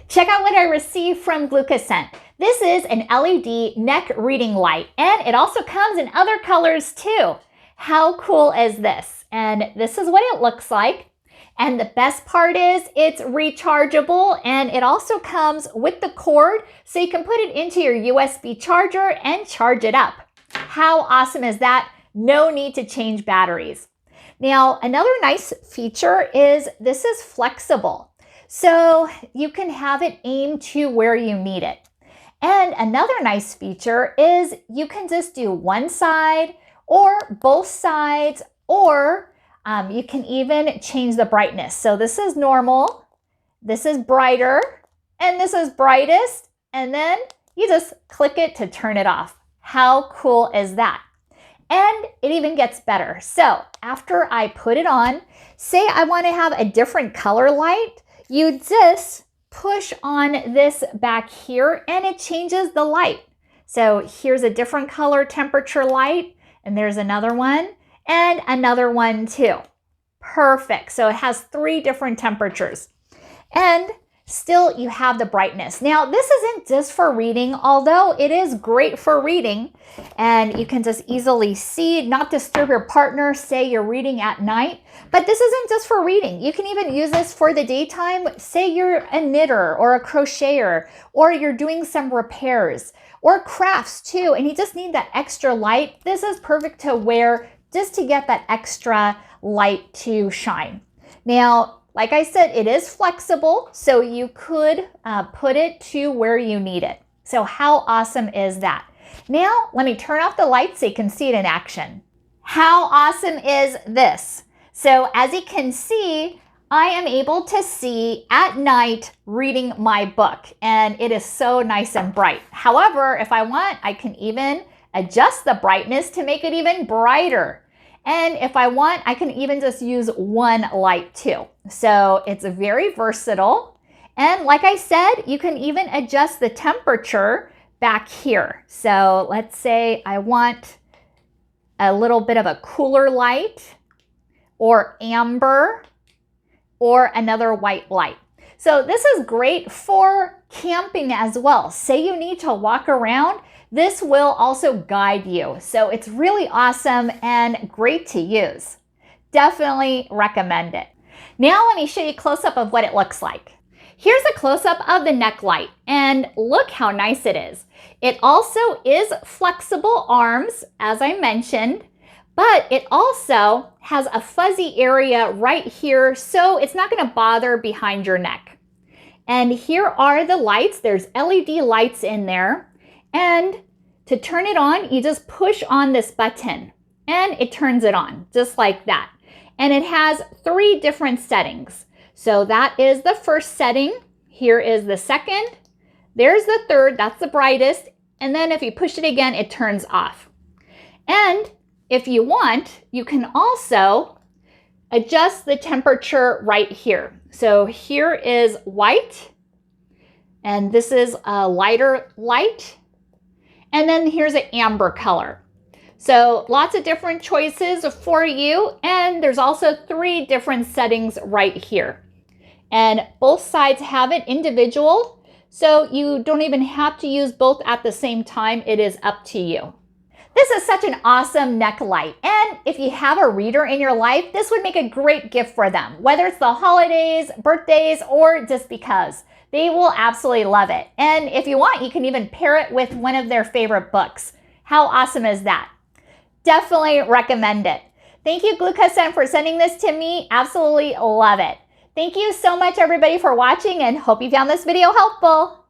Check out what I received from Glucoscent. This is an LED neck reading light, and it also comes in other colors too. How cool is this? And this is what it looks like. And the best part is it's rechargeable, and it also comes with the cord, so you can put it into your USB charger and charge it up. How awesome is that? No need to change batteries. Now, another nice feature is this is flexible, so you can have it aimed to where you need it. And another nice feature is you can just do one side or both sides, or you can even change the brightness. So this is normal, this is brighter, and this is brightest, and then you just click it to turn it off. How cool is that? And it even gets better. So after I put it on, say I want to have a different color light, you just push on this back here and it changes the light. So here's a different color temperature light, and there's another one and another one too. Perfect. So it has 3 different temperatures. And still you have the brightness. Now this isn't just for reading, although it is great for reading, and you can just easily see, not disturb your partner, say you're reading at night. But this isn't just for reading. You can even use this for the daytime. Say you're a knitter or a crocheter, or you're doing some repairs or crafts too, and you just need that extra light. This is perfect to wear just to get that extra light to shine. Now, like I said, it is flexible, so you could put it to where you need it. So how awesome is that? Now, let me turn off the light so you can see it in action. How awesome is this? So as you can see, I am able to see at night reading my book, and it is so nice and bright. However, if I want, I can even adjust the brightness to make it even brighter. And if I want, I can even just use one light too. So it's very versatile. And like I said, you can even adjust the temperature back here. So let's say I want a little bit of a cooler light, or amber, or another white light. So this is great for camping as well. Say you need to walk around, this will also guide you. So it's really awesome and great to use. Definitely recommend it. Now let me show you a close-up of what it looks like. Here's a close-up of the neck light, and look how nice it is. It also is flexible arms, as I mentioned, but it also has a fuzzy area right here, so it's not going to bother behind your neck. And here are the lights. There's LED lights in there. And to turn it on, you just push on this button and it turns it on just like that. And it has 3 different settings. So that is the first setting. Here is the second. There's the third, that's the brightest. And then if you push it again, it turns off. And if you want, you can also adjust the temperature right here. So here is white, and this is a lighter light. And then here's an amber color. So lots of different choices for you. And there's also 3 different settings right here. And both sides have it individual, so you don't even have to use both at the same time. It is up to you. This is such an awesome neck light. And if you have a reader in your life, this would make a great gift for them, whether it's the holidays, birthdays, or just because. They will absolutely love it. And if you want, you can even pair it with one of their favorite books. How awesome is that? Definitely recommend it. Thank you, Glucoscent, for sending this to me. Absolutely love it. Thank you so much, everybody, for watching, and hope you found this video helpful.